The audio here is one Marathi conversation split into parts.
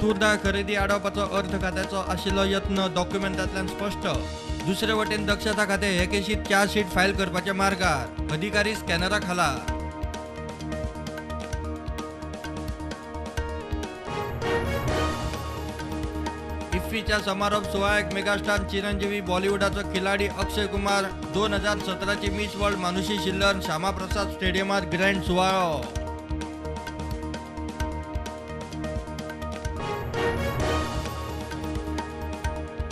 तूर खरेदी आडोवपाचो अर्थ खात्याचो आशिल्लो यत्न डॉक्युमेंटांतल्यान स्पष्ट. दुसरे वटेन दक्षता खाते हे केशीत चार्जशीट फायल करपाच्या मार्गार. अधिकारी स्कॅनरा खाला. इफ्फीच्या समारोप सुवाळ्याक मेगास्टार चिरंजीवी, बॉलिवूडाचो खिलाडी अक्षय कुमार, 2017ची मिस वर्ल्ड मानुषी शिल्लर, श्यामाप्रसाद स्टेडियमात ग्रँड सुवाळो.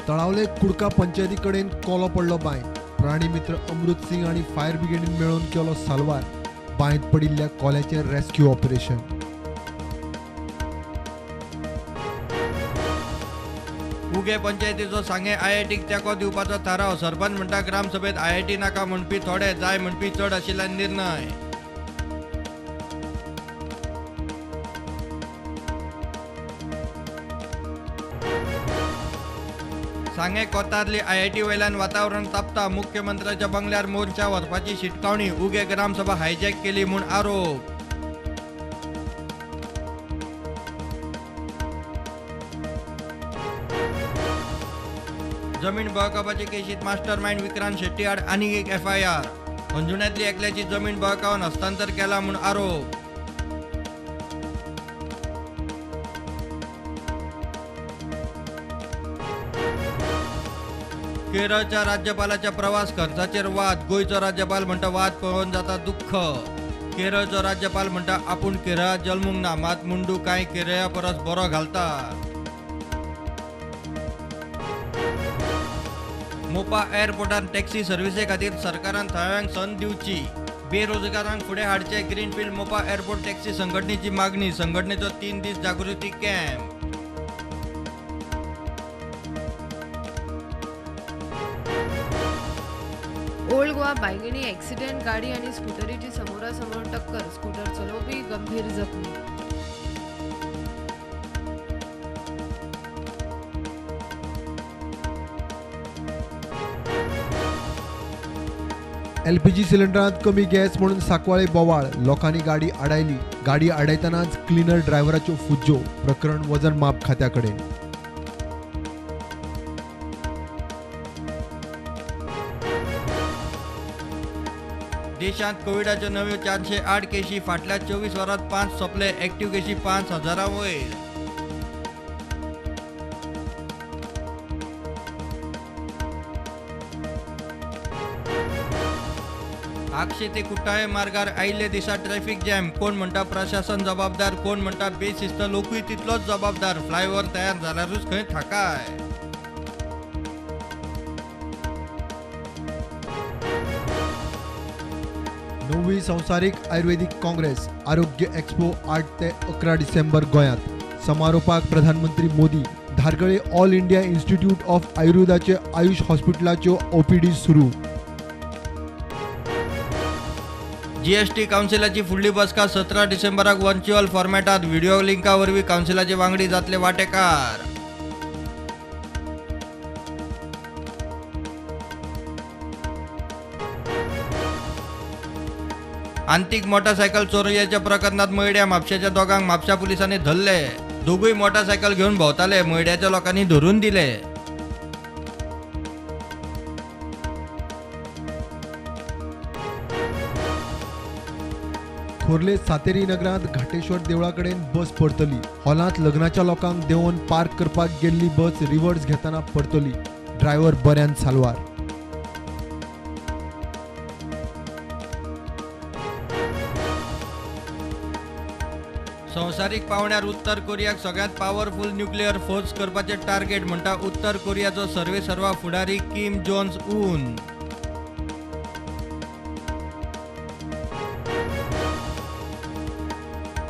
तळावले कुडका पंचायती कडेन कोलो पडलो बांयत. प्राणी मित्र अमृत सिंग आणि फायर ब्रिगेडीन मेळून केलो साल्वार. बांयत पडिल्ल्या कोल्याचेर रेस्क्यू ऑपरेशन. उगे पंचायतीचो सांगे आयआयटीक तेंको दिवपाचो थाराव. सरपंच म्हणटा ग्रामसभेत आयआयटी नाका म्हणपी थोडे, जाय म्हणपी चड आशिल्ल्यान निर्णय. सांगे कोतारली आयआयटी वयल्यान वातावरण तापता. मुख्यमंत्र्याच्या बंगल्यार मोर्चा व्हरपाची शिटकावणी. उगे ग्रामसभा हायजॅक केली म्हूण आरोप. जमीन बळकावपाचे केशीत मास्टर माइंड विक्रांत शेट्टी आड आनी एक एफआयआर. अंजुण्यातली एकल्याची जमीन बळकावन हस्तांतर केला म्हूण आरोप. केरळच्या राज्यपालाच्या प्रवास खर्चाचेर वाद. गोंयचो राज्यपाल म्हणटा वाद पळोवन जाता दुःख. केरळचो राज्यपाल म्हणटा आपूण केरळात जल्मूंक ना, मात मुंडू कांय केरळा परस बरो घालता. मोपा एअरपोर्टार टॅक्सी सर्व्हिसे खातीर सरकारान थळाव्यांक संद दिवची. बेरोजगारांक फुडें हाडचे. ग्रीनफील्ड मोपा एअरपोर्ट टॅक्सी संघटनेची मागणी. संघटनेचो 3 दीस जागृती camp. Old Goa Bainguinim accident. गाडी आणि स्कूटरीची समोरासमोर टक्कर. स्कूटर चलोवपी गंभीर जखमी. एलपीजी सिलिंडरात कमी गॅस म्हणून सांकवाळे बोवाळ. लोकांनी गाडी आडायली. गाडी आडायतनाच क्लिनर ड्रायव्हराच्यो फुज्जो. प्रकरण वजन माप खात्याकडेन. देशांत कोविडाच्यो नव्यो 408 केशी. फाटल्या 24 वरांत 5 सोंपले. एक्टिव्ह केशी 5,000 वयर. आक्षे ते कुट्टाळे मार्गार आयिल्ले दिसा ट्रॅफिक जॅम. कोण म्हणटा प्रशासन जबाबदार, कोण म्हणटा बेशिस्त लोकूय तितलोच जबाबदार. फ्लायओव्हर तयार जाल्यारूच खंय थाकाय. नववी संवसारीक आयुर्वेदिक काँग्रेस आरोग्य एक्सपो 8 ते 11 डिसेंबर गोंयांत. समारोपाक प्रधानमंत्री मोदी. धारगळे ऑल इंडिया इन्स्टिट्यूट ऑफ आयुर्वेदाचे आयुष हॉस्पिटलाच्यो ओपीडी सुरू. जीएसटी कावन्सिलाची फुडली बसका 17 डिसेंबराक व्हर्च्युअल फॉर्मॅटात. व्हिडिओ लिंका वरवीं कावन्सिलाचे वांगडी जातले वांटेकार. आंतीक मोटारसायकल चोरयेच्या प्रकरणात मयड्या. म्हापशेच्या दोगांक म्हापशा पुलिसांनी धरले. दोगूय मोटारसायकल घेवन भोंवताले. मयड्याच्या लोकांनी धरून दिले. खोर्ले सातेरी नगरांत घाटेश्वर देवळा कडेन बस पडतली. हॉलांत लग्नाच्या लोकांक देंवन पार्क करपाक गेल्ली बस रिवर्स घेताना पडतली. ड्रायव्हर बऱ्यान साल्वार. संवसारीक पावण्यार उत्तर कोरियाक सगळ्यांत पॉवरफुल न्यूक्लियर फोर्स करपाचे टार्गेट म्हणटा उत्तर कोरियाचो सर्वेसर्वा फुडारी किम जोन्स उन.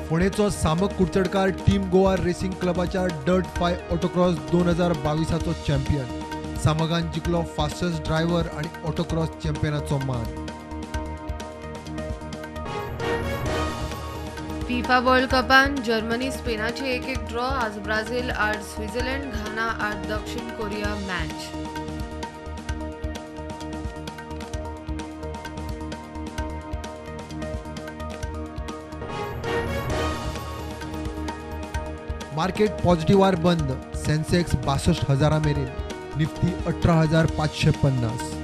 फोंडेचो सामक कुडचडकार टीम गोवा रेसिंग क्लबाच्या डर्ट 5 ऑटोक्रॉस 2022चो चॅम्पियन. सामगान जिखलो फास्टस्ट ड्रायव्हर आणि ऑटोक्रॉस चॅम्पियनाचो मान. फिफा वर्ल्ड कपान जर्मनी स्पेनाचे 1-1 ड्रॉ. आज ब्राझील आड स्वित्झर्लंड, घाना आड दक्षिण कोरिया मॅच. मार्केट पॉझिटिव्हवर बंद. सेन्सेक्स 62,000 मेरेन, निफ्टी 18,550.